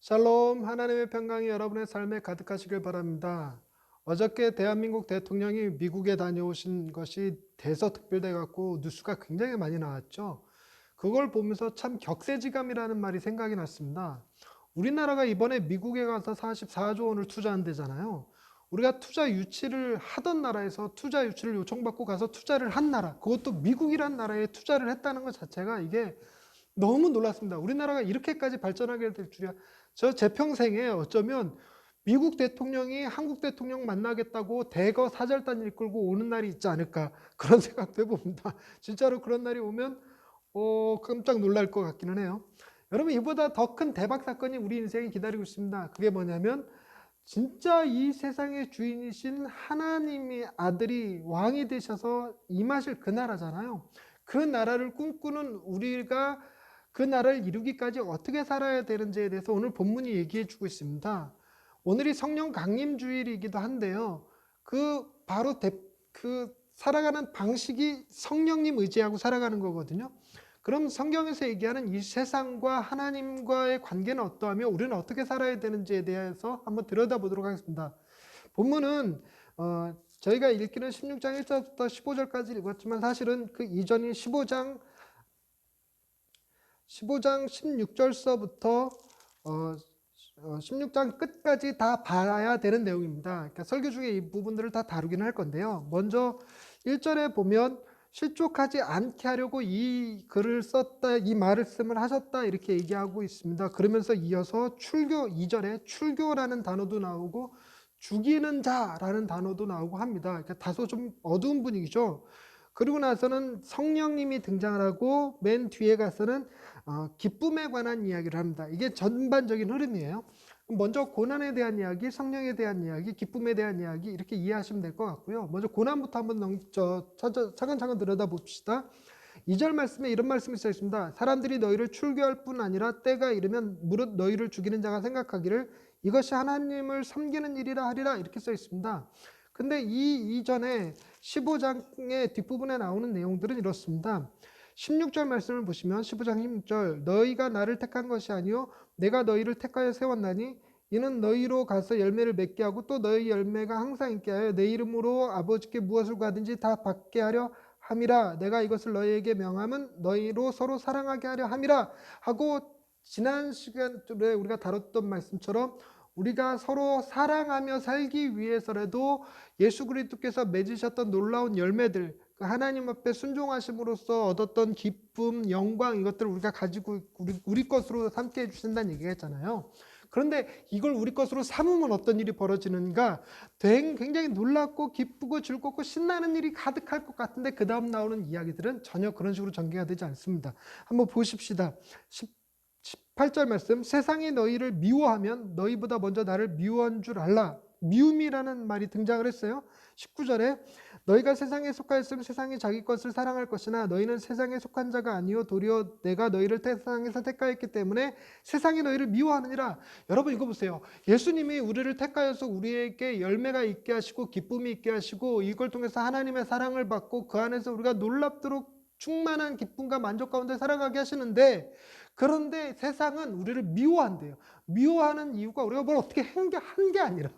샬롬, 하나님의 평강이 여러분의 삶에 가득하시길 바랍니다. 어저께 대한민국 대통령이 미국에 다녀오신 것이 대서특필돼 갖고 뉴스가 굉장히 많이 나왔죠. 그걸 보면서 참 격세지감이라는 말이 생각이 났습니다. 우리나라가 이번에 미국에 가서 44조 원을 투자한대잖아요. 우리가 투자 유치를 하던 나라에서 투자 유치를 요청받고 가서 투자를 한 나라, 그것도 미국이란 나라에 투자를 했다는 것 자체가 이게 너무 놀랐습니다. 우리나라가 이렇게까지 발전하게 될 줄이야. 제 평생에 어쩌면 미국 대통령이 한국 대통령 만나겠다고 대거 사절단 이끌고 오는 날이 있지 않을까, 그런 생각도 해봅니다. 진짜로 그런 날이 오면 깜짝 놀랄 것 같기는 해요. 여러분, 이보다 더 큰 대박 사건이 우리 인생에 기다리고 있습니다. 그게 뭐냐면 진짜 이 세상의 주인이신 하나님의 아들이 왕이 되셔서 임하실 그 나라잖아요. 그 나라를 꿈꾸는 우리가 그 나라를 이루기까지 어떻게 살아야 되는지에 대해서 오늘 본문이 얘기해 주고 있습니다. 오늘이 성령 강림 주일이기도 한데요. 바로 살아가는 방식이 성령님 의지하고 살아가는 거거든요. 그럼 성경에서 얘기하는 이 세상과 하나님과의 관계는 어떠하며 우리는 어떻게 살아야 되는지에 대해서 한번 들여다보도록 하겠습니다. 본문은 저희가 읽기는 16장 1절부터 15절까지 읽었지만 사실은 그 이전인 15장 16절서부터 16장 끝까지 다 봐야 되는 내용입니다. 그러니까 설교 중에 이 부분들을 다 다루긴 할 건데요. 먼저 1절에 보면 실족하지 않게 하려고 이 글을 썼다, 이 말씀을 하셨다 이렇게 얘기하고 있습니다. 그러면서 이어서 출교 2절에 출교라는 단어도 나오고 죽이는 자라는 단어도 나오고 합니다. 그러니까 다소 좀 어두운 분위기죠. 그리고 나서는 성령님이 등장을 하고 맨 뒤에 가서는 기쁨에 관한 이야기를 합니다. 이게 전반적인 흐름이에요. 먼저 고난에 대한 이야기, 성령에 대한 이야기, 기쁨에 대한 이야기 이렇게 이해하시면 될 것 같고요. 먼저 고난부터 한번 차근차근 들여다봅시다. 2절 말씀에 이런 말씀이 써 있습니다. 사람들이 너희를 출교할 뿐 아니라 때가 이르면 무릇 너희를 죽이는 자가 생각하기를 이것이 하나님을 섬기는 일이라 하리라 이렇게 써 있습니다. 근데 이 이전에 15장의 뒷부분에 나오는 내용들은 이렇습니다. 16절 말씀을 보시면 15장 16절 너희가 나를 택한 것이 아니요 내가 너희를 택하여 세웠나니 이는 너희로 가서 열매를 맺게 하고 또 너희 열매가 항상 있게 하여 내 이름으로 아버지께 무엇을 구하든지 다 받게 하려 함이라. 내가 이것을 너희에게 명함은 너희로 서로 사랑하게 하려 함이라 하고, 지난 시간에 우리가 다뤘던 말씀처럼 우리가 서로 사랑하며 살기 위해서라도 예수 그리스도께서 맺으셨던 놀라운 열매들, 그 하나님 앞에 순종하심으로써 얻었던 기쁨, 영광, 이것들을 우리가 가지고 우리 것으로 삼게 해주신다는 얘기가 했잖아요. 그런데 이걸 우리 것으로 삼으면 어떤 일이 벌어지는가? 굉장히 놀랍고 기쁘고 즐겁고 신나는 일이 가득할 것 같은데 그 다음 나오는 이야기들은 전혀 그런 식으로 전개가 되지 않습니다. 한번 보십시다. 18절 말씀, 세상이 너희를 미워하면 너희보다 먼저 나를 미워한 줄 알라. 미움이라는 말이 등장을 했어요. 19절에 너희가 세상에 속하였으면 세상이 자기 것을 사랑할 것이나 너희는 세상에 속한 자가 아니요 도리어 내가 너희를 세상에서 택하였기 때문에 세상이 너희를 미워하느니라. 여러분 이거 보세요. 예수님이 우리를 택하여서 우리에게 열매가 있게 하시고 기쁨이 있게 하시고 이걸 통해서 하나님의 사랑을 받고 그 안에서 우리가 놀랍도록 충만한 기쁨과 만족 가운데 살아가게 하시는데, 그런데 세상은 우리를 미워한대요. 미워하는 이유가 우리가 뭘 어떻게 한 게 아니라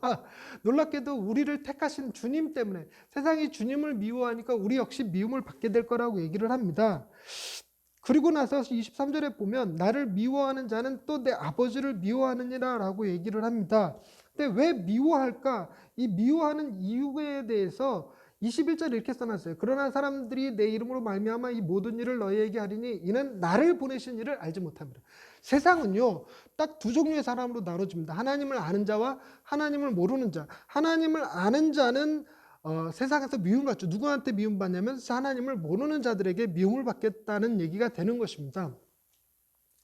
놀랍게도 우리를 택하신 주님 때문에, 세상이 주님을 미워하니까 우리 역시 미움을 받게 될 거라고 얘기를 합니다. 그리고 나서 23절에 보면 나를 미워하는 자는 또 내 아버지를 미워하느니라 라고 얘기를 합니다. 근데 왜 미워할까? 이 미워하는 이유에 대해서 21절에 이렇게 써놨어요. 그러나 사람들이 내 이름으로 말미암아 이 모든 일을 너희에게 하리니 이는 나를 보내신 이를 알지 못함이라. 세상은요 딱 두 종류의 사람으로 나눠집니다. 하나님을 아는 자와 하나님을 모르는 자. 하나님을 아는 자는 세상에서 미움받죠. 누구한테 미움받냐면 하나님을 모르는 자들에게 미움을 받겠다는 얘기가 되는 것입니다.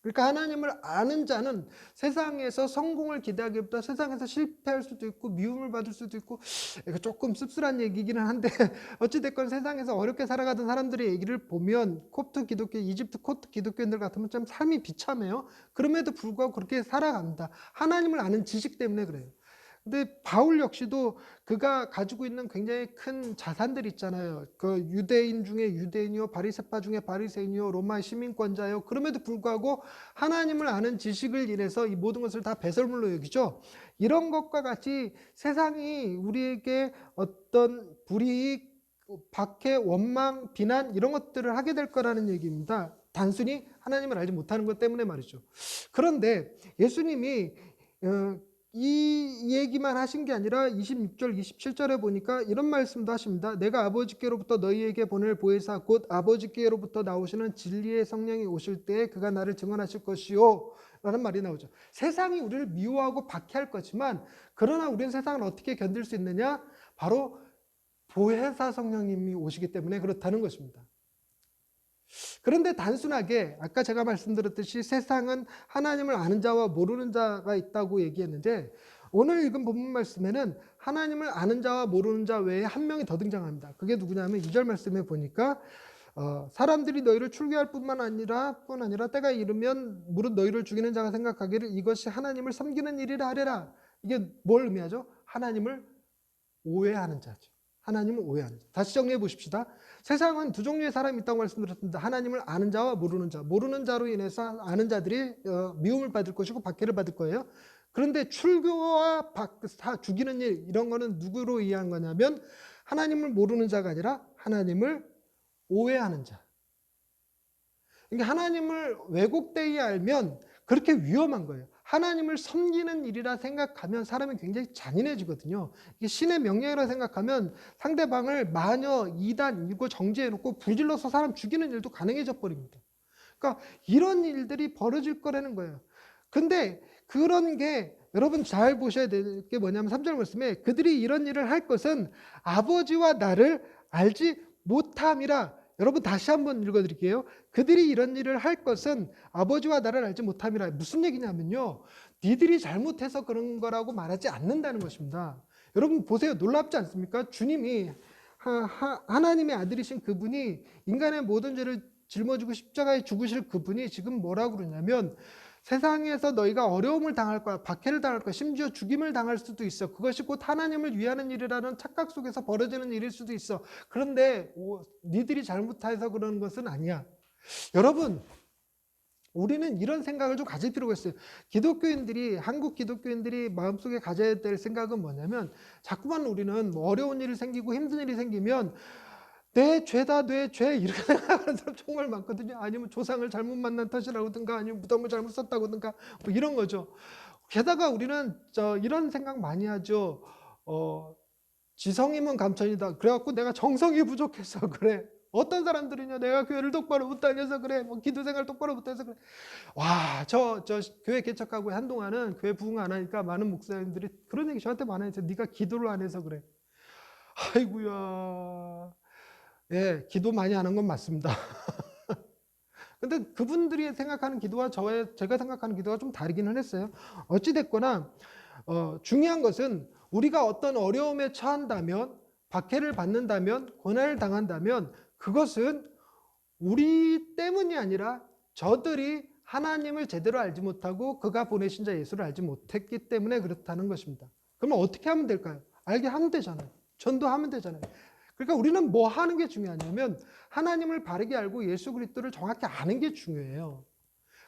그러니까 하나님을 아는 자는 세상에서 성공을 기대하기보다 세상에서 실패할 수도 있고 미움을 받을 수도 있고, 이거 조금 씁쓸한 얘기기는 한데 어찌됐건 세상에서 어렵게 살아가던 사람들의 얘기를 보면 콥트 기독교, 이집트 콥트 기독교인들 같으면 참 삶이 비참해요. 그럼에도 불구하고 그렇게 살아갑니다. 하나님을 아는 지식 때문에 그래요. 근데 바울 역시도 그가 가지고 있는 굉장히 큰 자산들 있잖아요. 그 유대인 중에 유대인이요, 바리새파 중에 바리새인이요, 로마 시민권자요. 그럼에도 불구하고 하나님을 아는 지식을 인해서 이 모든 것을 다 배설물로 여기죠. 이런 것과 같이 세상이 우리에게 어떤 불이익, 박해, 원망, 비난 이런 것들을 하게 될 거라는 얘기입니다. 단순히 하나님을 알지 못하는 것 때문에 말이죠. 그런데 예수님이 이 얘기만 하신 게 아니라 26절, 27절에 보니까 이런 말씀도 하십니다. 내가 아버지께로부터 너희에게 보낼 보혜사 곧 아버지께로부터 나오시는 진리의 성령이 오실 때에 그가 나를 증언하실 것이요 라는 말이 나오죠. 세상이 우리를 미워하고 박해할 거지만 그러나 우리는 세상을 어떻게 견딜 수 있느냐? 바로 보혜사 성령님이 오시기 때문에 그렇다는 것입니다. 그런데 단순하게 아까 제가 말씀드렸듯이 세상은 하나님을 아는 자와 모르는 자가 있다고 얘기했는데 오늘 읽은 본문 말씀에는 하나님을 아는 자와 모르는 자 외에 한 명이 더 등장합니다. 그게 누구냐면 2절 말씀에 보니까 사람들이 너희를 출교할 뿐 아니라 때가 이르면 무릇 너희를 죽이는 자가 생각하기를 이것이 하나님을 섬기는 일이라 하리라. 이게 뭘 의미하죠? 하나님을 오해하는 자죠. 하나님을 오해하는 자. 다시 정리해 보십시다. 세상은 두 종류의 사람이 있다고 말씀드렸습니다. 하나님을 아는 자와 모르는 자. 모르는 자로 인해서 아는 자들이 미움을 받을 것이고 박해를 받을 거예요. 그런데 출교와 죽이는 일 이런 거는 누구로 이해한 거냐면 하나님을 모르는 자가 아니라 하나님을 오해하는 자. 그러니까 하나님을 왜곡되게 알면 그렇게 위험한 거예요. 하나님을 섬기는 일이라 생각하면 사람이 굉장히 잔인해지거든요. 이게 신의 명령이라 생각하면 상대방을 마녀, 이단, 이거 정죄해놓고 불질러서 사람 죽이는 일도 가능해져 버립니다. 그러니까 이런 일들이 벌어질 거라는 거예요. 근데 그런 게 여러분 잘 보셔야 될 게 뭐냐면 3절 말씀에 그들이 이런 일을 할 것은 아버지와 나를 알지 못함이라. 여러분 다시 한번 읽어드릴게요. 그들이 이런 일을 할 것은 아버지와 나를 알지 못함이라. 무슨 얘기냐면요. 니들이 잘못해서 그런 거라고 말하지 않는다는 것입니다. 여러분 보세요. 놀랍지 않습니까? 주님이 하나님의 아들이신 그분이 인간의 모든 죄를 짊어지고 십자가에 죽으실 그분이 지금 뭐라고 그러냐면 세상에서 너희가 어려움을 당할 거야, 박해를 당할 거야, 심지어 죽임을 당할 수도 있어. 그것이 곧 하나님을 위하는 일이라는 착각 속에서 벌어지는 일일 수도 있어. 그런데 니들이 잘못해서 그러는 것은 아니야. 여러분, 우리는 이런 생각을 좀 가질 필요가 있어요. 한국 기독교인들이 마음속에 가져야 될 생각은 뭐냐면 자꾸만 우리는 뭐 어려운 일이 생기고 힘든 일이 생기면 내 죄다 내 죄 이렇게 생각하는 사람 정말 많거든요. 아니면 조상을 잘못 만난 탓이라든가 아니면 무덤을 잘못 썼다든가 뭐 이런 거죠. 게다가 우리는 이런 생각 많이 하죠. 지성이면 감천이다. 그래갖고 내가 정성이 부족해서 그래. 어떤 사람들은요, 내가 교회를 똑바로 못 다녀서 그래. 뭐 기도 생활 똑바로 못 해서 그래. 와, 저 교회 개척하고 한동안은 교회 부흥 안 하니까 많은 목사님들이 그런 얘기 저한테 많이 했어요. 네가 기도를 안 해서 그래. 아이고야. 예, 기도 많이 하는 건 맞습니다. 근데 그분들이 생각하는 기도와 제가 생각하는 기도가 좀 다르기는 했어요. 어찌됐거나 중요한 것은 우리가 어떤 어려움에 처한다면, 박해를 받는다면, 고난을 당한다면 그것은 우리 때문이 아니라 저들이 하나님을 제대로 알지 못하고 그가 보내신 자 예수를 알지 못했기 때문에 그렇다는 것입니다. 그러면 어떻게 하면 될까요? 알게 하면 되잖아요. 전도하면 되잖아요. 그러니까 우리는 뭐 하는 게 중요하냐면 하나님을 바르게 알고 예수 그리스도를 정확히 아는 게 중요해요.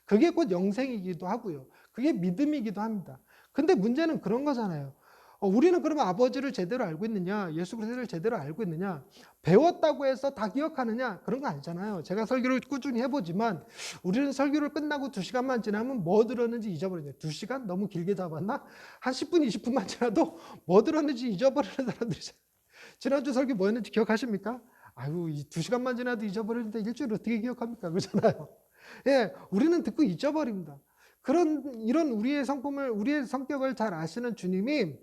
그게 곧 영생이기도 하고요. 그게 믿음이기도 합니다. 근데 문제는 그런 거잖아요. 우리는 그러면 아버지를 제대로 알고 있느냐, 예수 그리스도를 제대로 알고 있느냐, 배웠다고 해서 다 기억하느냐, 그런 거 아니잖아요. 제가 설교를 꾸준히 해보지만 우리는 설교를 끝나고 2시간만 지나면 뭐 들었는지 잊어버리죠. 2시간? 너무 길게 잡았나? 한 10분, 20분만 지나도 뭐 들었는지 잊어버리는 사람들이잖아요. 지난주 설교 뭐였는지 기억하십니까? 아유, 2시간만 지나도 잊어버리는데 일주일 어떻게 기억합니까? 그러잖아요. 예, 우리는 듣고 잊어버립니다. 이런 우리의 성격을 잘 아시는 주님이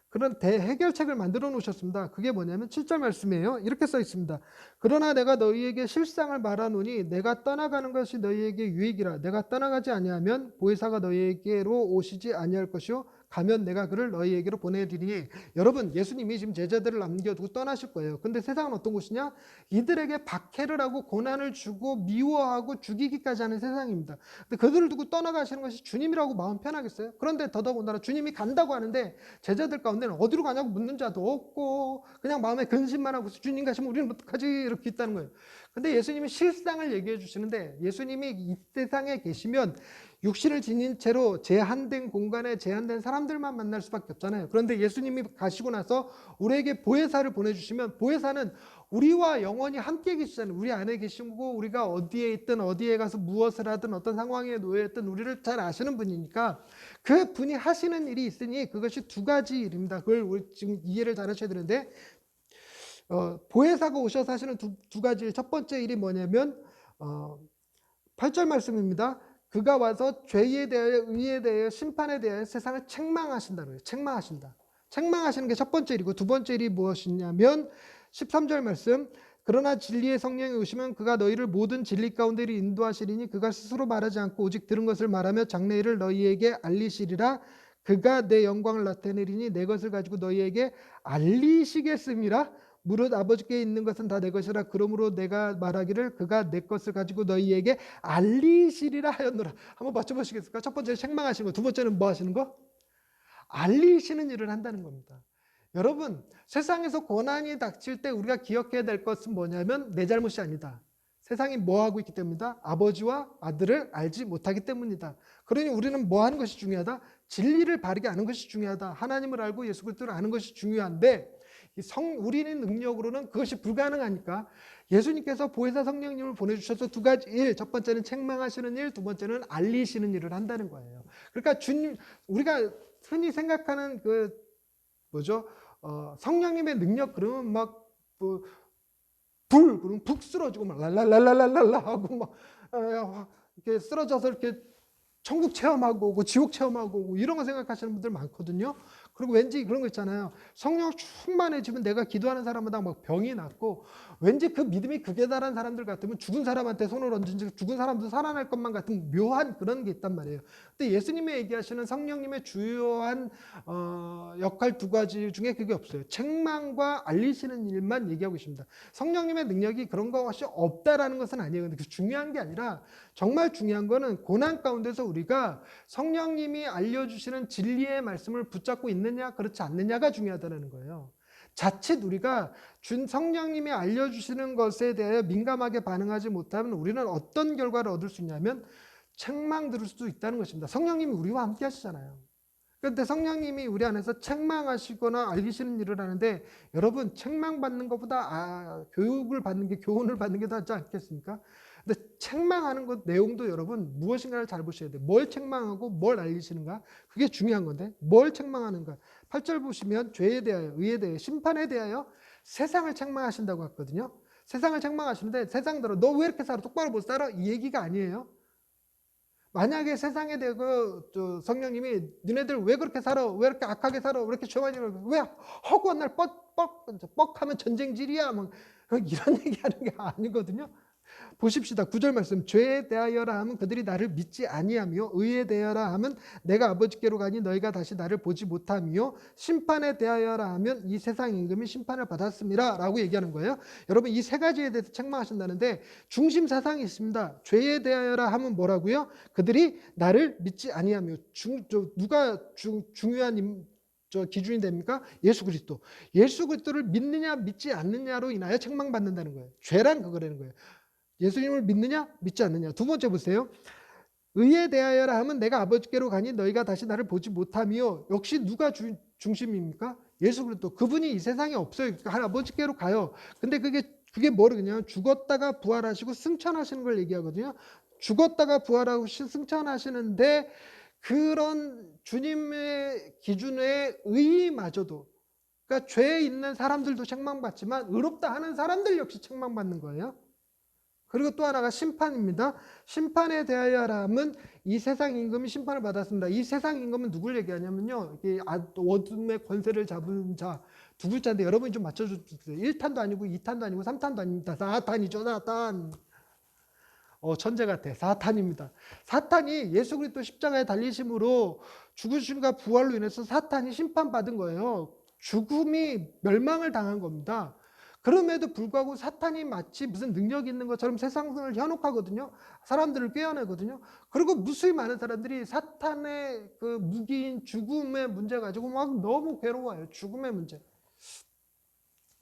그런 대해결책을 만들어 놓으셨습니다. 그게 뭐냐면 7절 말씀이에요. 이렇게 써 있습니다. 그러나 내가 너희에게 실상을 말하노니 내가 떠나가는 것이 너희에게 유익이라. 내가 떠나가지 아니하면 보혜사가 너희에게로 오시지 아니할 것이요 가면 내가 그를 너희에게로 보내리니. 여러분, 예수님이 지금 제자들을 남겨두고 떠나실 거예요. 근데 세상은 어떤 곳이냐? 이들에게 박해를 하고 고난을 주고 미워하고 죽이기까지 하는 세상입니다. 근데 그들을 두고 떠나가시는 것이 주님이라고 마음 편하겠어요? 그런데 더더군다나 주님이 간다고 하는데 제자들 가운데는 어디로 가냐고 묻는 자도 없고 그냥 마음에 근심만 하고 주님 가시면 우리는 어떡하지? 이렇게 있다는 거예요. 근데 예수님이 실상을 얘기해 주시는데, 예수님이 이 세상에 계시면 육신을 지닌 채로 제한된 공간에 제한된 사람들만 만날 수밖에 없잖아요. 그런데 예수님이 가시고 나서 우리에게 보혜사를 보내주시면, 보혜사는 우리와 영원히 함께 계시잖아요. 우리 안에 계시고 우리가 어디에 있든 어디에 가서 무엇을 하든 어떤 상황에 놓여 있든 우리를 잘 아시는 분이니까 그 분이 하시는 일이 있으니 그것이 두 가지 일입니다. 그걸 우리 지금 이해를 잘 하셔야 되는데, 보혜사가 오셔서 하시는 두 가지 일. 첫 번째 일이 뭐냐면 8절 말씀입니다. 그가 와서 죄에 대하여 의에 대하여 심판에 대하여 세상을 책망하신다는 거예요. 책망하신다. 책망하시는 게 첫 번째 일이고, 두 번째 일이 무엇이냐면 13절 말씀. 그러나 진리의 성령이 오시면 그가 너희를 모든 진리 가운데로 인도하시리니 그가 스스로 말하지 않고 오직 들은 것을 말하며 장래일을 너희에게 알리시리라. 그가 내 영광을 나타내리니 내 것을 가지고 너희에게 알리시겠음이라. 무릇 아버지께 있는 것은 다 내 것이라. 그러므로 내가 말하기를 그가 내 것을 가지고 너희에게 알리시리라 하였노라. 한번 맞춰보시겠습니까? 첫 번째는 책망하시는 거, 두 번째는 뭐 하시는 거? 알리시는 일을 한다는 겁니다. 여러분, 세상에서 고난이 닥칠 때 우리가 기억해야 될 것은 뭐냐면 내 잘못이 아니다. 세상이 뭐 하고 있기 때문이다? 아버지와 아들을 알지 못하기 때문이다. 그러니 우리는 뭐 하는 것이 중요하다? 진리를 바르게 아는 것이 중요하다. 하나님을 알고 예수 그리스도를 아는 것이 중요한데, 우리는 능력으로는 그것이 불가능하니까 예수님께서 보혜사 성령님을 보내주셔서 두 가지 일, 첫 번째는 책망하시는 일, 두 번째는 알리시는 일을 한다는 거예요. 그러니까 우리가 흔히 생각하는 성령님의 능력, 그러면 막 그러면 북 쓰러지고 막 랄랄랄랄랄라 하고 막 이렇게 쓰러져서 이렇게 천국 체험하고 오고 지옥 체험하고 오고 이런 거 생각하시는 분들 많거든요. 그리고 왠지 그런 거 있잖아요. 성령 충만해지면 내가 기도하는 사람마다 막 병이 낫고, 왠지 그 믿음이 극에 달한 사람들 같으면 죽은 사람한테 손을 얹은지 죽은 사람도 살아날 것만 같은 묘한 그런 게 있단 말이에요. 근데 예수님이 얘기하시는 성령님의 주요한 역할 두 가지 중에 그게 없어요. 책망과 알리시는 일만 얘기하고 있습니다. 성령님의 능력이 그런 것이 없다라는 것은 아니에요. 근데 그 중요한 게 아니라, 정말 중요한 거는 고난 가운데서 우리가 성령님이 알려주시는 진리의 말씀을 붙잡고 있느냐 그렇지 않느냐가 중요하다는 거예요. 자칫 우리가 성령님이 알려주시는 것에 대해 민감하게 반응하지 못하면 우리는 어떤 결과를 얻을 수 있냐면 책망 들을 수도 있다는 것입니다. 성령님이 우리와 함께 하시잖아요. 그런데 성령님이 우리 안에서 책망하시거나 알리시는 일을 하는데, 여러분, 책망받는 것보다 교육을 받는 게, 교훈을 받는 게 더 낫지 않겠습니까? 근데 책망하는 것 내용도 여러분 무엇인가를 잘 보셔야 돼요. 뭘 책망하고 뭘 알리시는가? 그게 중요한 건데, 뭘 책망하는가? 8절 보시면 죄에 대하여, 의에 대하여, 심판에 대하여 세상을 책망하신다고 했거든요. 세상을 책망하시는데, 세상대로 너 왜 이렇게 살아? 똑바로 못 살아? 이 얘기가 아니에요. 만약에 세상에 대고 성령님이 너네들 왜 그렇게 살아? 왜 이렇게 악하게 살아? 왜 이렇게 죄 많이 살아? 왜 허구한 날 뻑하면 전쟁질이야? 뭐 이런 얘기하는 게 아니거든요. 보십시다. 9절 말씀. 죄에 대하여라 하면 그들이 나를 믿지 아니하며, 의에 대하여라 하면 내가 아버지께로 가니 너희가 다시 나를 보지 못하며, 심판에 대하여라 하면 이 세상 임금이 심판을 받았습니다 라고 얘기하는 거예요. 여러분, 이 세 가지에 대해서 책망하신다는데 중심 사상이 있습니다. 죄에 대하여라 하면 뭐라고요? 그들이 나를 믿지 아니하며. 누가 중요한 기준이 됩니까? 예수 그리스도. 예수 그리스도를 믿느냐 믿지 않느냐로 인하여 책망받는다는 거예요. 죄란 그거라는 거예요. 예수님을 믿느냐 믿지 않느냐. 두 번째 보세요. 의에 대하여라 하면 내가 아버지께로 가니 너희가 다시 나를 보지 못하며. 역시 누가 중심입니까? 예수 그리스도. 그분이 이 세상에 없어요. 아버지께로 가요. 근데 그게 뭐냐면 죽었다가 부활하시고 승천하시는 걸 얘기하거든요. 죽었다가 부활하고 승천하시는데, 그런 주님의 기준의 의마저도, 그러니까 죄에 있는 사람들도 책망받지만 의롭다 하는 사람들 역시 책망받는 거예요. 그리고 또 하나가 심판입니다. 심판에 대하여라면 이 세상 임금이 심판을 받았습니다. 이 세상 임금은 누굴 얘기하냐면요, 어둠의 권세를 잡은 자 두 글자인데 여러분이 좀 맞춰주세요. 1탄도 아니고 2탄도 아니고 3탄도 아닙니다. 사탄이죠, 사탄. 천재 같아. 사탄입니다. 사탄이 예수 그리스도 십자가에 달리심으로 죽으심과 부활로 인해서 사탄이 심판받은 거예요. 죽음이 멸망을 당한 겁니다. 그럼에도 불구하고 사탄이 마치 무슨 능력이 있는 것처럼 세상을 현혹하거든요. 사람들을 꿰어내거든요. 그리고 무수히 많은 사람들이 사탄의 그 무기인 죽음의 문제 가지고 막 너무 괴로워요. 죽음의 문제.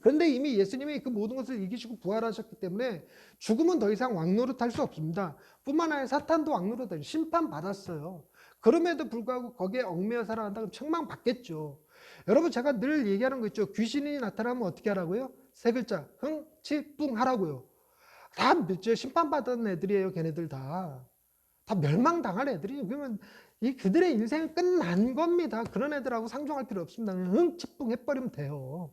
그런데 이미 예수님이 그 모든 것을 이기시고 부활하셨기 때문에 죽음은 더 이상 왕노릇할 수 없습니다. 뿐만 아니라 사탄도 왕노릇해요. 심판받았어요. 그럼에도 불구하고 거기에 얽매여 살아간다면 책망받겠죠. 여러분, 제가 늘 얘기하는 거 있죠. 귀신이 나타나면 어떻게 하라고요? 세 글자, 흥, 치, 뿡 하라고요. 다 심판받은 애들이에요. 걔네들 다. 다 멸망당할 애들이에요. 그러면 그들의 인생은 끝난 겁니다. 그런 애들하고 상종할 필요 없습니다. 흥, 치, 뿡 해버리면 돼요.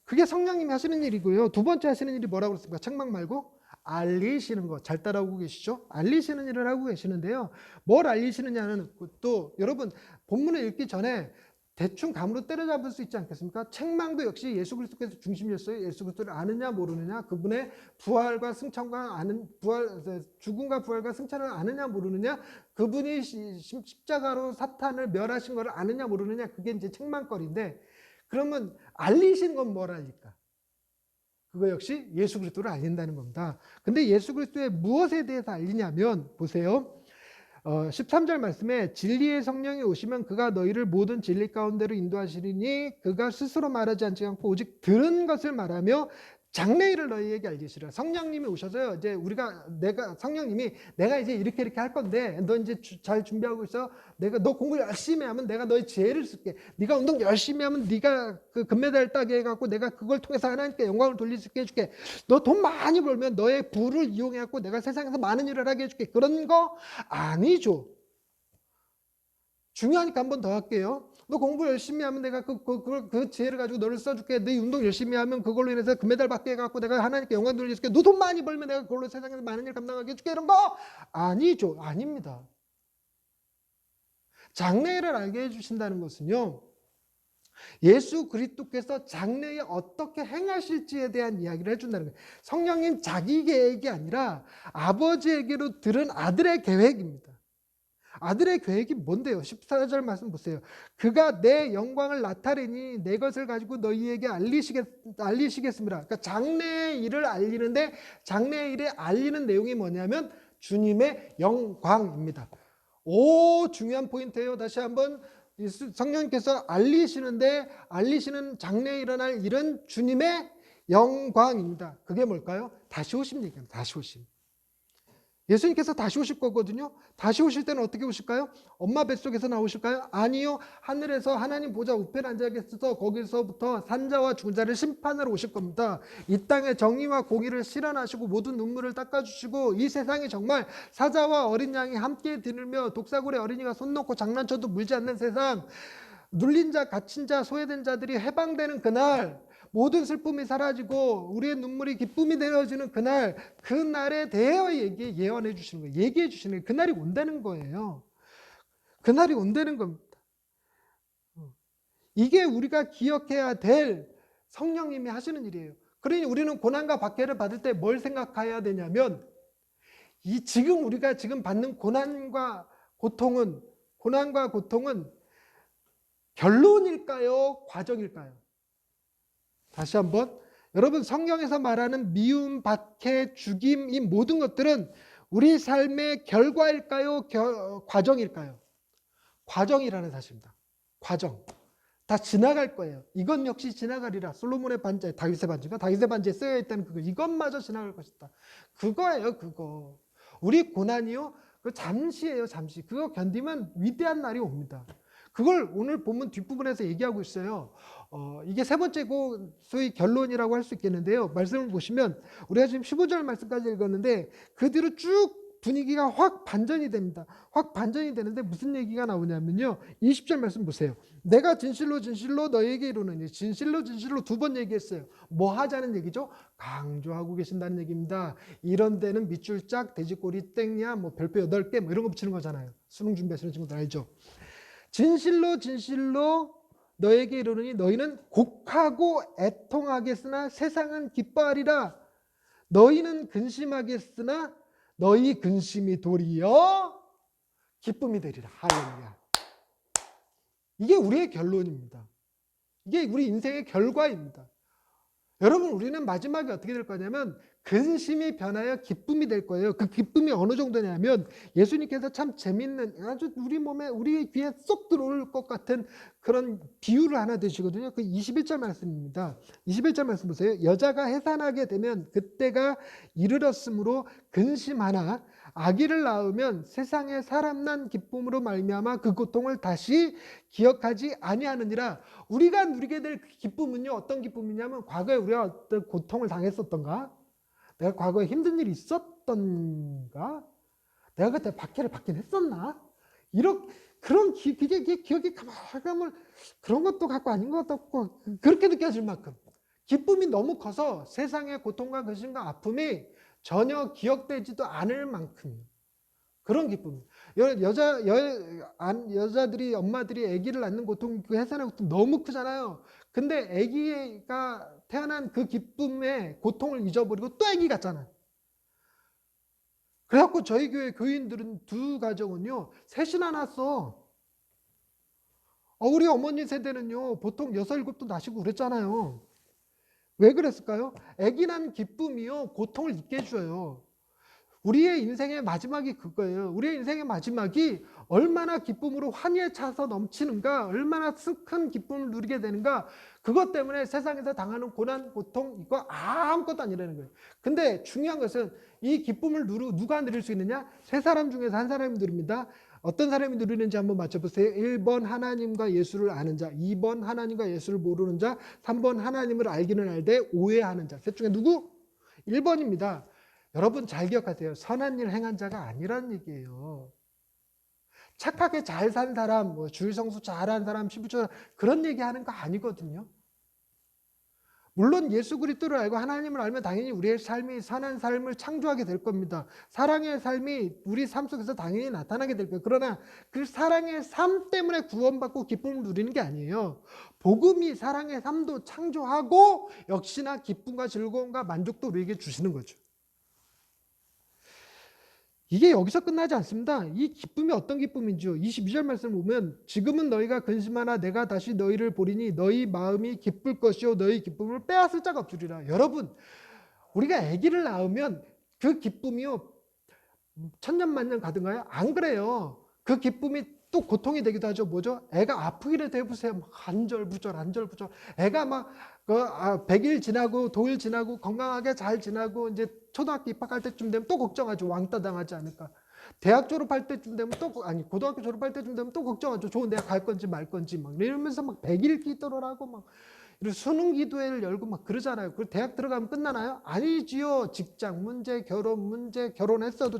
그게 성령님이 하시는 일이고요. 두 번째 하시는 일이 뭐라고 그랬습니까? 책망 말고 알리시는 거. 잘 따라오고 계시죠? 알리시는 일을 하고 계시는데요. 뭘 알리시느냐는 것도 여러분 본문을 읽기 전에 대충 감으로 때려잡을 수 있지 않겠습니까? 책망도 역시 예수 그리스도께서 중심이었어요. 예수 그리스도를 아느냐 모르느냐, 그분의 부활과 승천과 죽음과 부활과 승천을 아느냐 모르느냐, 그분이 십자가로 사탄을 멸하신 것을 아느냐 모르느냐, 그게 이제 책망거리인데, 그러면 알리시는 건 뭘 알릴까? 그거 역시 예수 그리스도를 알린다는 겁니다. 근데 예수 그리스도의 무엇에 대해서 알리냐면 보세요. 13절 말씀에 진리의 성령이 오시면 그가 너희를 모든 진리 가운데로 인도하시리니 그가 스스로 말하지 않고 오직 들은 것을 말하며 장래일을 너희에게 알리시라. 성령님이 오셔서요. 이제 성령님이 내가 이제 이렇게 할 건데 너 이제 잘 준비하고 있어. 너 공부 열심히 하면 내가 너의 지혜를 쓸게. 네가 운동 열심히 하면 네가 그 금메달 따게 해갖고 내가 그걸 통해서 하나님께 영광을 돌릴 수 있게 해줄게. 너 돈 많이 벌면 너의 부를 이용해갖고 내가 세상에서 많은 일을 하게 해줄게. 그런 거 아니죠. 중요하니까 한 번 더 할게요. 너 공부 열심히 하면 내가 그 지혜를 가지고 너를 써줄게. 네 운동 열심히 하면 그걸로 인해서 금메달 받게 해갖고 내가 하나님께 영광 돌려줄게. 너 돈 많이 벌면 내가 그걸로 세상에서 많은 일 감당하게 해줄게. 이런 거 아니죠. 아닙니다. 장래를 알게 해주신다는 것은요, 예수 그리스도께서 장래에 어떻게 행하실지에 대한 이야기를 해준다는 거예요. 성령님 자기 계획이 아니라 아버지에게로 들은 아들의 계획입니다. 아들의 계획이 뭔데요? 14절 말씀 보세요. 그가 내 영광을 나타내니 내 것을 가지고 너희에게 알리시겠습니다. 그러니까 장래의 일을 알리는데 장래의 일에 알리는 내용이 뭐냐면 주님의 영광입니다. 중요한 포인트예요. 다시 한번 성령님께서 알리시는 장래에 일어날 일은 주님의 영광입니다. 그게 뭘까요? 다시 오심 얘기입니다. 다시 오심. 예수님께서 다시 오실 거거든요. 다시 오실 때는 어떻게 오실까요? 엄마 뱃속에서 나오실까요? 아니요. 하늘에서 하나님 보좌 우편에 앉아 계셔서 거기서부터 산자와 죽은 자를 심판하러 오실 겁니다. 이 땅에 정의와 공의를 실현하시고 모든 눈물을 닦아주시고 이 세상이 정말 사자와 어린 양이 함께 드늘며 독사굴에 어린이가 손 놓고 장난쳐도 물지 않는 세상, 눌린 자, 갇힌 자, 소외된 자들이 해방되는 그날, 모든 슬픔이 사라지고 우리의 눈물이 기쁨이 되어지는 그날에 대하여 예언해 주시는 거예요. 얘기해 주시는 거예요. 그날이 온다는 거예요. 그날이 온다는 겁니다. 이게 우리가 기억해야 될 성령님이 하시는 일이에요. 그러니 우리는 고난과 박해를 받을 때 뭘 생각해야 되냐면 지금 우리가 지금 받는 고난과 고통은 결론일까요? 과정일까요? 다시 한번, 여러분, 성경에서 말하는 미움, 박해, 죽임, 이 모든 것들은 우리 삶의 결과일까요? 과정일까요? 과정이라는 사실입니다. 과정. 다 지나갈 거예요. 이건 역시 지나가리라. 솔로몬의 반지, 다윗의 반지에 쓰여 있다는 그거. 이것마저 지나갈 것이다. 그거예요, 그거. 우리 고난이요, 그 잠시예요, 잠시. 그거 견디면 위대한 날이 옵니다. 그걸 오늘 본문 뒷부분에서 얘기하고 있어요. 이게 세 번째고 소위 결론이라고 할 수 있겠는데요. 말씀을 보시면 우리가 지금 15절 말씀까지 읽었는데 그 뒤로 쭉 분위기가 확 반전이 됩니다. 확 반전이 되는데 무슨 얘기가 나오냐면요. 20절 말씀 보세요. 내가 진실로 진실로 너에게 이르노니, 진실로 진실로 두 번 얘기했어요. 뭐 하자는 얘기죠? 강조하고 계신다는 얘기입니다. 이런 데는 밑줄 짝, 돼지꼬리 땡이야, 뭐 별표 8개 뭐 이런 거 붙이는 거잖아요. 수능 준비하시는 친구들 알죠? 진실로 진실로 너에게 이르노니 너희는 곡하고 애통하겠으나 세상은 기뻐하리라. 너희는 근심하겠으나 너희 근심이 도리어 기쁨이 되리라. 할렐루야. 이게 우리의 결론입니다. 이게 우리 인생의 결과입니다. 여러분, 우리는 마지막에 어떻게 될 거냐면 근심이 변하여 기쁨이 될 거예요. 그 기쁨이 어느 정도냐면 예수님께서 참 재밌는, 아주 우리 몸에, 우리 귀에 쏙 들어올 것 같은 그런 비유를 하나 드시거든요. 그 21절 말씀입니다. 21절 말씀 보세요. 여자가 해산하게 되면 그때가 이르렀으므로 근심하나 아기를 낳으면 세상에 사람 난 기쁨으로 말미암아 그 고통을 다시 기억하지 아니하느니라. 우리가 누리게 될 기쁨은요, 어떤 기쁨이냐면 과거에 우리가 어떤 고통을 당했었던가, 내가 과거에 힘든 일이 있었던가, 내가 그때 박해를 받긴 했었나, 이런 그런 기억이 가물가물, 그런 것도 갖고 아닌 것도 없고 그렇게 느껴질 만큼 기쁨이 너무 커서 세상의 고통과 근심과 아픔이 전혀 기억되지도 않을 만큼 그런 기쁨. 여자들이, 엄마들이 아기를 낳는 고통, 그 해산의 고통 너무 크잖아요. 근데 아기가 태어난 그 기쁨의 고통을 잊어버리고 또 아기 같잖아요. 그래갖고 저희 교회 교인들은 두 가정은요, 셋이나 낳았어. 우리 어머니 세대는요, 보통 6, 7도 낳으시고 그랬잖아요. 왜 그랬을까요? 아기 난 기쁨이요, 고통을 잊게 해줘요. 우리의 인생의 마지막이 그거예요. 우리의 인생의 마지막이 얼마나 기쁨으로 환희에 차서 넘치는가, 얼마나 큰 기쁨을 누리게 되는가, 그것 때문에 세상에서 당하는 고난, 고통, 이거 아무것도 아니라는 거예요. 근데 중요한 것은 이 기쁨을 누가 누릴 수 있느냐? 세 사람 중에서 한 사람이 누립니다. 어떤 사람이 누리는지 한번 맞춰보세요. 1번 하나님과 예수를 아는 자, 2번 하나님과 예수를 모르는 자, 3번 하나님을 알기는 알되 오해하는 자. 셋 중에 누구? 1번입니다. 여러분 잘 기억하세요. 선한 일 행한 자가 아니라는 얘기예요. 착하게 잘 산 사람, 뭐 주일 성수 잘한 사람, 11조 그런 얘기하는 거 아니거든요. 물론 예수 그리스도를 알고 하나님을 알면 당연히 우리의 삶이 선한 삶을 창조하게 될 겁니다. 사랑의 삶이 우리 삶 속에서 당연히 나타나게 될 거예요. 그러나 그 사랑의 삶 때문에 구원받고 기쁨을 누리는 게 아니에요. 복음이 사랑의 삶도 창조하고 역시나 기쁨과 즐거움과 만족도 우리에게 주시는 거죠. 이게 여기서 끝나지 않습니다. 이 기쁨이 어떤 기쁨인지요. 22절 말씀을 보면 지금은 너희가 근심하나 내가 다시 너희를 보리니 너희 마음이 기쁠 것이요 너희 기쁨을 빼앗을 자가 없으리라. 여러분, 우리가 아기를 낳으면 그 기쁨이요 천년만년 가든가요? 안 그래요. 그 기쁨이 또 고통이 되기도 하죠. 뭐죠? 애가 아프기라도 해보세요. 막 안절부절. 애가 막 100일 지나고 도일 지나고 건강하게 잘 지나고 이제 초등학교 입학할 때쯤 되면 또 걱정하죠. 왕따 당하지 않을까. 대학 졸업할 때쯤 되면 고등학교 졸업할 때쯤 되면 또 걱정하죠. 좋은 대학 갈 건지 말 건지 막 이러면서 막 100일 기도를 하고 막 수능 기도회를 열고 막 그러잖아요. 그 대학 들어가면 끝나나요? 아니지요. 직장 문제, 결혼 문제, 결혼했어도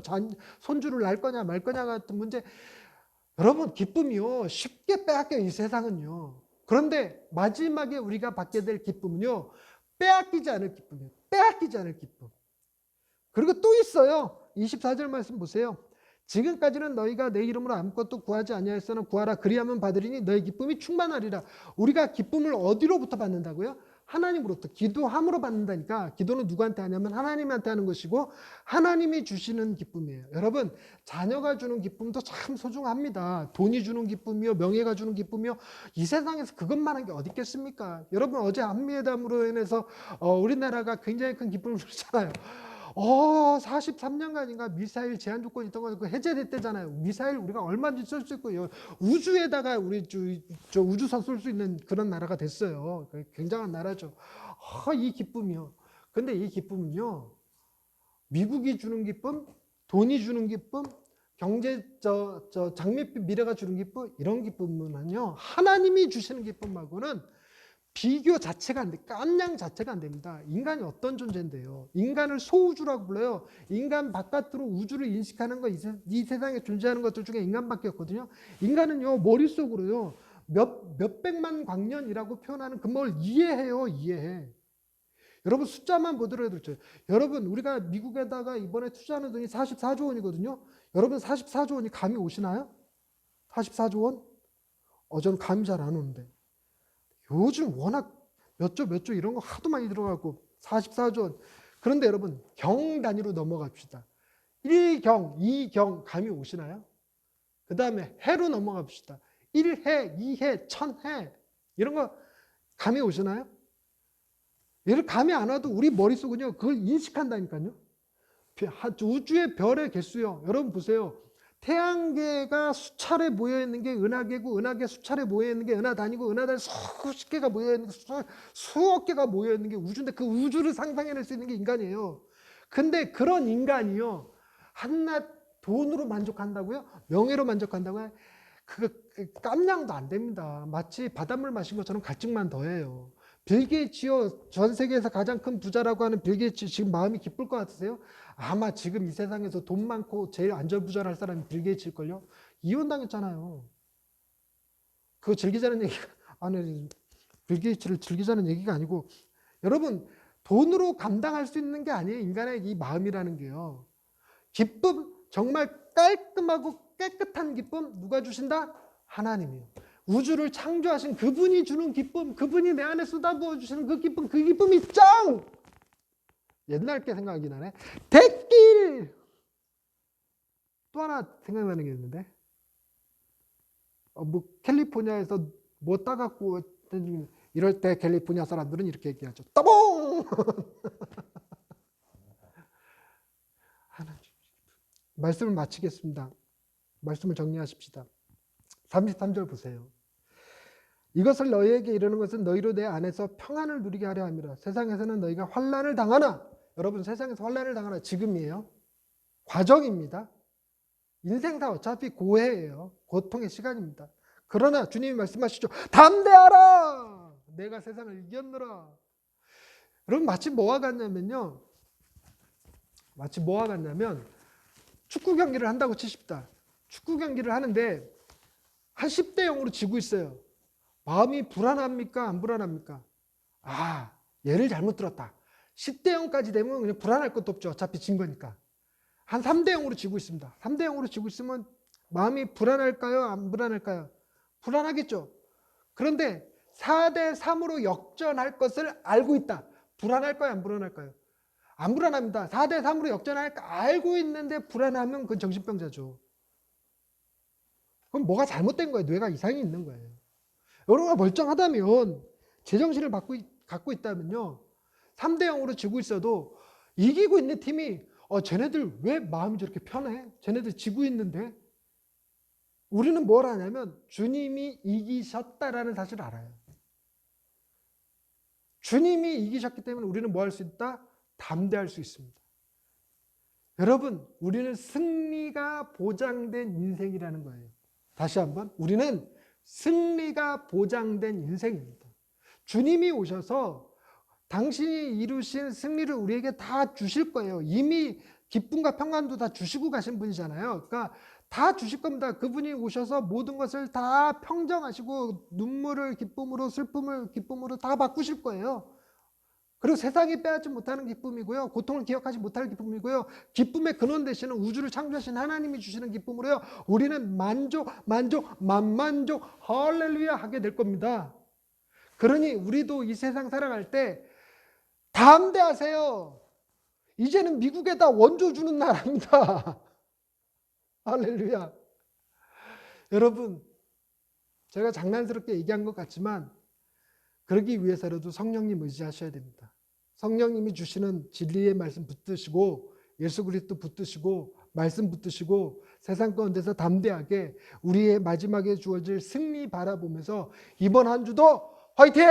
손주를 낳을 거냐 말 거냐 같은 문제. 여러분, 기쁨이요 쉽게 빼앗겨요. 이 세상은요. 그런데 마지막에 우리가 받게 될 기쁨은요 빼앗기지 않을 기쁨이에요. 빼앗기지 않을 기쁨. 그리고 또 있어요. 24절 말씀 보세요. 지금까지는 너희가 내 이름으로 아무것도 구하지 아니하였으나 구하라 그리하면 받으리니 너희 기쁨이 충만하리라. 우리가 기쁨을 어디로부터 받는다고요? 하나님으로부터. 기도함으로 받는다니까. 기도는 누구한테 하냐면 하나님한테 하는 것이고 하나님이 주시는 기쁨이에요. 여러분, 자녀가 주는 기쁨도 참 소중합니다. 돈이 주는 기쁨이요, 명예가 주는 기쁨이요. 이 세상에서 그것만한 게 어디 있겠습니까? 여러분, 어제 한미회담으로 인해서 우리나라가 굉장히 큰 기쁨을 누렸잖아요. 43년간인가 미사일 제한 조건이 있던 거 해제됐대잖아요. 미사일 우리가 얼마든지 쓸 수 있고 우주에다가 우리 저 우주선 쏠 수 있는 그런 나라가 됐어요. 굉장한 나라죠. 이 기쁨이요. 근데 이 기쁨은요, 미국이 주는 기쁨, 돈이 주는 기쁨, 경제 장밋빛 미래가 주는 기쁨, 이런 기쁨은요 하나님이 주시는 기쁨하고는 비교 자체가 안 돼. 깜냥 자체가 안 됩니다. 인간이 어떤 존재인데요. 인간을 소우주라고 불러요. 인간 바깥으로 우주를 인식하는 거, 이 세상에 존재하는 것들 중에 인간밖에 없거든요. 인간은요, 머릿속으로요, 몇백만 광년이라고 표현하는 뭘 이해해요, 이해해. 여러분, 숫자만 보더라도 그렇죠. 여러분, 우리가 미국에다가 이번에 투자하는 돈이 44조 원이거든요. 여러분, 44조 원이 감이 오시나요? 44조 원? 저는 감이 잘 안 오는데. 요즘 워낙 몇 조 이런 거 하도 많이 들어가고 44조 원. 그런데 여러분 경 단위로 넘어갑시다. 1경, 2경 감이 오시나요? 그 다음에 해로 넘어가 봅시다. 1해, 2해, 1000해 이런 거 감이 오시나요? 얘를 감이 안 와도 우리 머릿속은요 그걸 인식한다니까요. 우주의 별의 개수요. 여러분 보세요. 태양계가 수차례 모여있는 게 은하계고 은하계 수차례 모여있는 게 은하단이고 은하단 수십 개가 모여있는 게 수억 개가 모여있는 게 우주인데 그 우주를 상상해낼 수 있는 게 인간이에요. 근데 그런 인간이요. 한낱 돈으로 만족한다고요? 명예로 만족한다고요? 그 깜냥도 안 됩니다. 마치 바닷물 마신 것처럼 갈증만 더해요. 빌 게이츠요. 전 세계에서 가장 큰 부자라고 하는 빌 게이츠 지금 마음이 기쁠 것 같으세요? 아마 지금 이 세상에서 돈 많고 제일 안절부절할 사람이 빌 게이츠일걸요? 이혼당했잖아요. 그거 즐기자는 얘기가 아니 빌 게이츠를 즐기자는 얘기가 아니고 여러분 돈으로 감당할 수 있는 게 아니에요. 인간의 이 마음이라는 게요. 기쁨 정말 깔끔하고 깨끗한 기쁨 누가 주신다? 하나님이요. 우주를 창조하신 그분이 주는 기쁨, 그분이 내 안에 쏟아부어 주시는 그 기쁨이 짱! 옛날 게 생각이 나네. 대길! 또 하나 생각나는 게 있는데, 캘리포니아에서 뭐 따갖고 이럴 때 캘리포니아 사람들은 이렇게 얘기하죠. 따봉! 말씀을 마치겠습니다. 말씀을 정리하십시다. 33절 보세요. 이것을 너희에게 이르는 것은 너희로 내 안에서 평안을 누리게 하려 함이라. 세상에서는 너희가 환난을 당하나, 여러분 세상에서 환난을 당하나 지금이에요. 과정입니다. 인생 다 어차피 고해예요. 고통의 시간입니다. 그러나 주님이 말씀하시죠. 담대하라. 내가 세상을 이겼노라. 여러분 마치 뭐와 같냐면요. 축구 경기를 한다고 치십시다. 축구 경기를 하는데 한 10대 0으로 지고 있어요. 마음이 불안합니까? 안 불안합니까? 얘를 잘못 들었다. 10대 0까지 되면 그냥 불안할 것도 없죠. 어차피 진 거니까. 한 3대 0으로 지고 있습니다. 3대 0으로 지고 있으면 마음이 불안할까요? 안 불안할까요? 불안하겠죠. 그런데 4대 3으로 역전할 것을 알고 있다. 불안할까요? 안 불안할까요? 안 불안합니다. 4대 3으로 역전할 거 알고 있는데 불안하면 그건 정신병자죠. 그럼 뭐가 잘못된 거예요? 뇌가 이상이 있는 거예요. 여러분가 멀쩡하다면 제정신을 갖고 있다면요. 3대 0으로 지고 있어도 이기고 있는 팀이 쟤네들 왜 마음이 저렇게 편해? 쟤네들 지고 있는데 우리는 뭘 하냐면 주님이 이기셨다라는 사실을 알아요. 주님이 이기셨기 때문에 우리는 뭐 할 수 있다? 담대할 수 있습니다. 여러분 우리는 승리가 보장된 인생이라는 거예요. 다시 한번 우리는 승리가 보장된 인생입니다. 주님이 오셔서 당신이 이루신 승리를 우리에게 다 주실 거예요. 이미 기쁨과 평안도 다 주시고 가신 분이잖아요. 그러니까 다 주실 겁니다. 그분이 오셔서 모든 것을 다 평정하시고 눈물을 기쁨으로 슬픔을 기쁨으로 다 바꾸실 거예요. 그리고 세상이 빼앗지 못하는 기쁨이고요. 고통을 기억하지 못할 기쁨이고요. 기쁨의 근원 되시는 우주를 창조하신 하나님이 주시는 기쁨으로요. 우리는 만만족, 할렐루야 하게 될 겁니다. 그러니 우리도 이 세상 살아갈 때 담대하세요. 이제는 미국에다 원조 주는 나라입니다. 할렐루야. 여러분, 제가 장난스럽게 얘기한 것 같지만 그러기 위해서라도 성령님 의지하셔야 됩니다. 성령님이 주시는 진리의 말씀 붙드시고 예수 그리스도 붙드시고 말씀 붙드시고 세상 가운데서 담대하게 우리의 마지막에 주어질 승리 바라보면서 이번 한 주도 화이팅!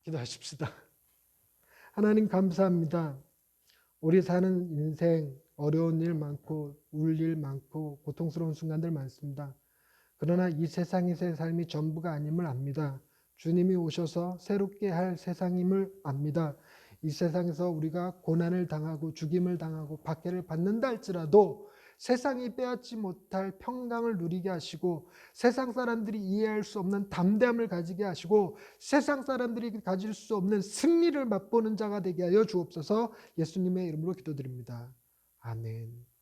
기도하십시다. 하나님 감사합니다. 우리 사는 인생 어려운 일 많고 울 일 많고 고통스러운 순간들 많습니다. 그러나 이 세상의 삶이 전부가 아님을 압니다. 주님이 오셔서 새롭게 할 세상임을 압니다. 이 세상에서 우리가 고난을 당하고 죽임을 당하고 박해를 받는다 할지라도 세상이 빼앗지 못할 평강을 누리게 하시고 세상 사람들이 이해할 수 없는 담대함을 가지게 하시고 세상 사람들이 가질 수 없는 승리를 맛보는 자가 되게 하여 주옵소서. 예수님의 이름으로 기도드립니다. 아멘.